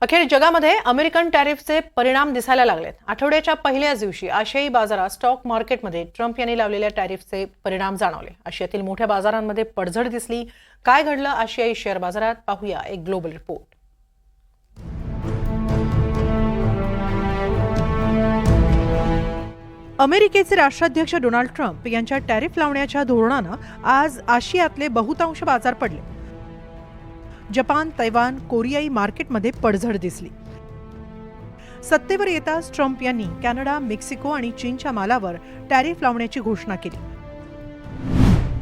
अखेर जगामध्ये अमेरिकन टॅरिफचे परिणाम दिसायला लागलेत. आठवड्याच्या पहिल्याच दिवशी आशियाई बाजारात स्टॉक मार्केटमध्ये ट्रम्प यांनी लावलेल्या टॅरिफचे परिणाम जाणवले. आशियातील मोठ्या बाजारांमध्ये पडझड दिसली. काय घडलं आशियाई शेअर बाजारात, पाहूया एक ग्लोबल रिपोर्ट. अमेरिकेचे राष्ट्राध्यक्ष डोनाल्ड ट्रम्प यांच्या टॅरिफ लावण्याच्या धोरणानं आज आशियातले बहुतांश बाजार पडले. जपान, तैवान, कोरियाई मार्केटमध्ये पडझड दिसली. सत्तेवर येताच ट्रम्प यांनी कॅनडा, मेक्सिको आणि चीनच्या मालावर टॅरिफ लावण्याची घोषणा केली.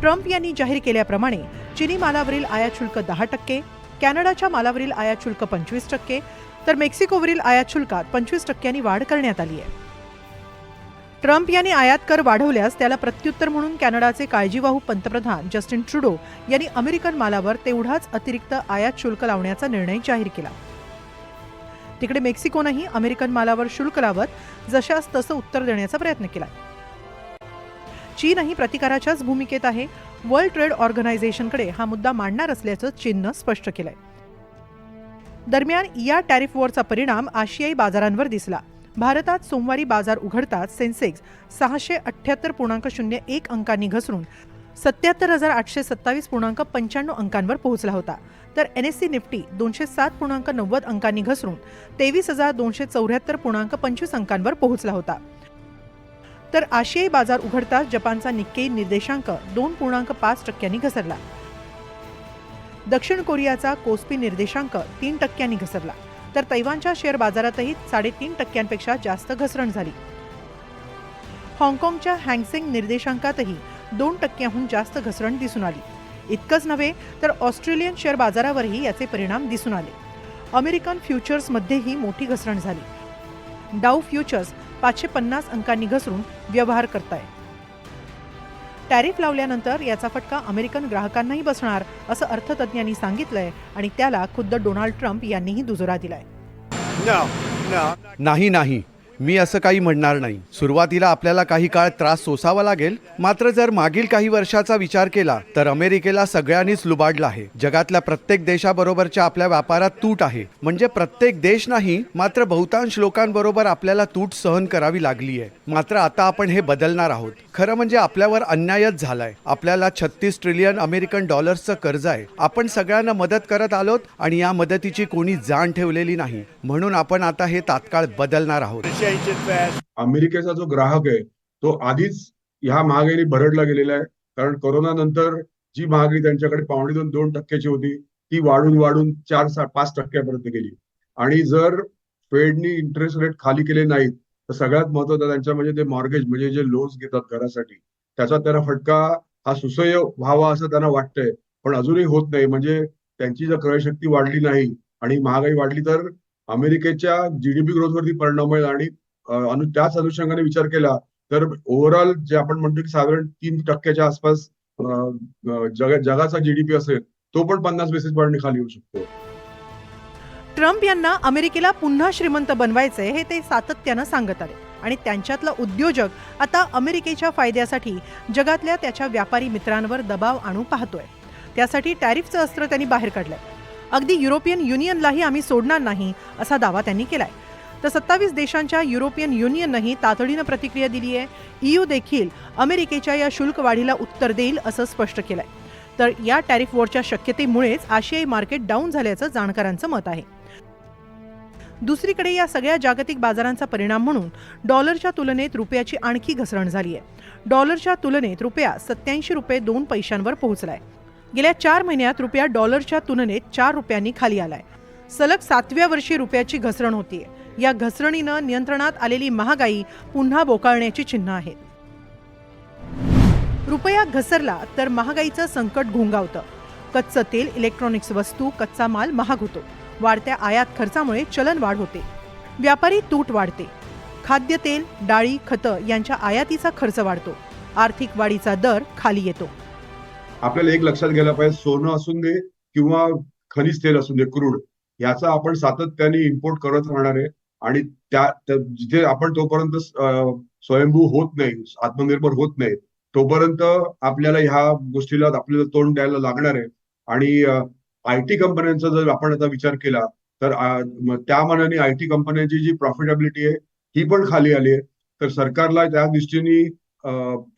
ट्रम्प यांनी जाहीर केल्याप्रमाणे चीनी मालावरील आयात शुल्क 10%, कॅनडाच्या मालावरील आयात शुल्क 25%, तर मेक्सिकोवरील आयात शुल्कात 25% वाढ करण्यात आली आहे. ट्रम्प यांनी आयात कर वाढवल्यास त्याला प्रत्युत्तर म्हणून कॅनडाचे काळजीवाहू पंतप्रधान जस्टिन ट्रुडो यांनी अमेरिकन मालावर तेवढाच अतिरिक्त आयात शुल्क लावण्याचा निर्णय जाहीर केला. तिकडे मेक्सिकोनंही अमेरिकन मालावर शुल्क लावत जशास तसं उत्तर देण्याचा प्रयत्न केला. चीनही प्रतिकाराच्याच भूमिकेत आहे. वर्ल्ड ट्रेड ऑर्गनायझेशनकडे हा मुद्दा मांडणार असल्याचं चीननं स्पष्ट केलंय. दरम्यान या टॅरिफ वॉरचा परिणाम आशियाई बाजारांवर दिसला. भारतात सोमवारी बाजार उघडताच सेन्सेक्स 678.01 अंकांनी घसरून 77,827.95 अंकांवर पोहोचला होता. तर NSE निफ्टी 207.90 अंकांनी घसरून 23,274.25 अंकांवर पोहोचला होता. तर आशियाई बाजार उघडताच जपानचा निक्केई निर्देशांक 2.5% घसरला. दक्षिण कोरियाचा कोस्पी निर्देशांक 3% घसरला. तर तैवानच्या शेअर बाजारातही 3.5% जास्त घसरण झाली. हाँगकाँगच्या हँगसेंग निर्देशांकातही 2% जास्त घसरण दिसून आली. इतकंच नव्हे तर ऑस्ट्रेलियन शेअर बाजारावरही याचे परिणाम दिसून आले. अमेरिकन फ्युचर्समध्येही मोठी घसरण झाली. डाऊ फ्युचर्स 550 अंकांनी घसरून व्यवहार करताय. टॅरिफ लावल्यानंतर याचा फटका अमेरिकन ग्राहकांनाही बसणार असं अर्थतज्ज्ञांनी सांगितलंय आणि त्याला खुद्द डोनाल्ड ट्रम्प यांनीही दुजोरा दिलाय. नाही, मी असं काही म्हणणार नाही. सुरुवातीला आपल्याला काही काळ त्रास सोसावा लागेल, मात्र जर मागील काही वर्षाचा विचार केला तर अमेरिकेला सगळ्यांनीच लुबाडलं आहे. जगातल्या प्रत्येक देशाबरोबरच्या आपल्या व्यापारात तूट आहे. म्हणजे प्रत्येक देश नाही, मात्र बहुतांश लोकांबरोबर आपल्याला तूट सहन करावी लागली आहे. मात्र आता आपण हे बदलणार आहोत. खरं म्हणजे आपल्यावर अन्यायच झालाय. आपल्याला 36 ट्रिलियन अमेरिकन डॉलर्सचं कर्ज आहे. आपण सगळ्यांना मदत करत आलोत आणि या मदतीची कोणी जाण ठेवलेली नाही. म्हणून आपण आता हे तात्काळ बदलणार आहोत. अमेरिकेचा जो ग्राहक आहे तो आधीच ह्या महागाईने भरडला गेलेला आहे. कारण कोरोना नंतर जी महागाई त्यांच्याकडे 2.5% होती ती वाढून 4-5% गेली. आणि जर फेडनी इंटरेस्ट रेट खाली केले नाहीत तर सगळ्यात महत्वाचं त्यांच्या म्हणजे ते मॉर्गेज म्हणजे जे लोन्स घेतात घरासाठी त्याचा त्यांना फटका हा सुसह्य व्हावा असं त्यांना वाटतंय. पण अजूनही होत नाही. म्हणजे त्यांची जर क्रयशक्ती वाढली नाही आणि महागाई वाढली तर अमेरिकेच्या GDP ग्रोथवरती परिणाम होईल. आणि त्याच अनुषंगाने विचार केला तर ओव्हरऑल जे आपण म्हणतो की साधारण 3% आसपास जगाचा GDP असेल तो पण 50 बेसिस पॉईंटने खाली येऊ शकतो. ट्रम्प यांना अमेरिकेला पुन्हा श्रीमंत बनवायचे हे ते सातत्यानं सांगत आले आणि त्यांच्यातला उद्योजक आता अमेरिकेच्या फायद्यासाठी जगातल्या त्याच्या व्यापारी मित्रांवर दबाव आणू पाहतोय. त्यासाठी टॅरिफचं अस्त्र त्यांनी बाहेर काढलंय. अगदी युरोपियन युनियनलाही आम्ही सोडणार नाही असा दावा त्यांनी केलाय. तर 27 देशांच्या युरोपियन युनियननंही तातडीनं प्रतिक्रिया दिली आहे. EU देखील अमेरिकेच्या या शुल्क वाढीला उत्तर देईल असं स्पष्ट केलंय. तर या टॅरिफ वॉरच्या शक्यतेमुळेच आशियाई मार्केट डाऊन झाल्याचं जाणकारांचं मत आहे. दुसरीकडे या सगळ्या जागतिक बाजारांचा परिणाम म्हणून डॉलरच्या तुलनेत रुपयाची आणखी घसरण झाली आहे. डॉलरच्या तुलनेत रुपया 87 रुपये 2 पैशांवर पोहोचलाय. गेल्या 4 महिन्यात रुपया डॉलरच्या तुलनेत 4 रुपयांनी खाली आलाय. सलग 7व्या वर्षी रुपयाची घसरण होतीये. या घसरणीनं नियंत्रणात आलेली महागाई पुन्हा बोकाळण्याची चिन्ह आहेत. रुपया घसरला तर महागाईचं संकट घोंगावतं. कच्चं तेल, इलेक्ट्रॉनिक्स वस्तू, कच्चा माल महाग होतो. वाढत्या आयात खर्चामुळे चलन वाढ होते. व्यापारी तूट वाढते. खाद्यतेल, डाळी, खतं यांच्या आयातीचा खर्च वाढतो. आर्थिक वाढीचा दर खाली येतो. आपल्याला एक लक्षात घ्यायला पाहिजे, सोनं असून दे किंवा खनिज तेल असून दे, क्रूड, याचा आपण सातत्याने इम्पोर्ट करत राहणार आहे. आणि जिथे आपण तोपर्यंत स्वयंभू होत नाही, आत्मनिर्भर होत नाही, तोपर्यंत आपल्याला ह्या गोष्टीला आपल्याला तोंड द्यायला लागणार आहे. आणि IT कंपन्यांचा जर आपण आता विचार केला तर त्या मानाने IT कंपन्यांची जी प्रॉफिटेबिलिटी आहे ही पण खाली आली आहे. तर सरकारला त्या दृष्टीने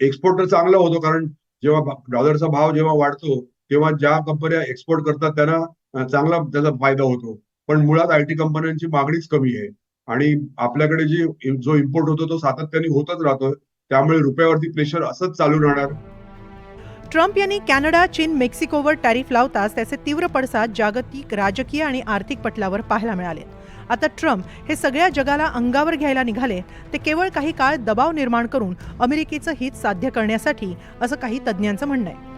एक्सपोर्ट तर चांगला होतो, कारण जेव्हा डॉलरचा भाव जेव्हा वाढतो तेव्हा ज्या कंपन्या एक्सपोर्ट करतात त्यांना चांगला त्याचा फायदा होतो. पण मुळात IT कंपन्यांची मागणीच कमी आहे आणि आपल्याकडे जो इम्पोर्ट होतो तो सातत्याने होतच राहतो. त्यामुळे रुपयावरती प्रेशर असंच चालू राहणार. ट्रम्प यांनी कॅनडा, चीन, मेक्सिकोवर टॅरिफ लावताच त्याचे तीव्र पडसाद जागतिक राजकीय आणि आर्थिक पटलावर पाहायला मिळाले. आता ट्रम्प हे सगळ्या जगाला अंगावर घ्यायला निघाले ते केवळ काही काळ दबाव निर्माण करून अमेरिकेचं हित साध्य करण्यासाठी, असं काही तज्ज्ञांचं म्हणणं आहे.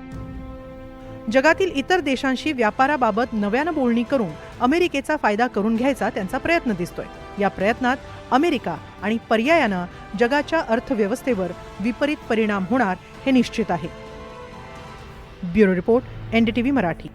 जगातील इतर देशांशी व्यापाराबाबत नव्यानं बोलणी करून अमेरिकेचा फायदा करून घ्यायचा त्यांचा प्रयत्न दिसतोय. या प्रयत्नात अमेरिका आणि पर्यायानं जगाच्या अर्थव्यवस्थेवर विपरीत परिणाम होणार हे निश्चित आहे. Bureau report, NDTV Marathi.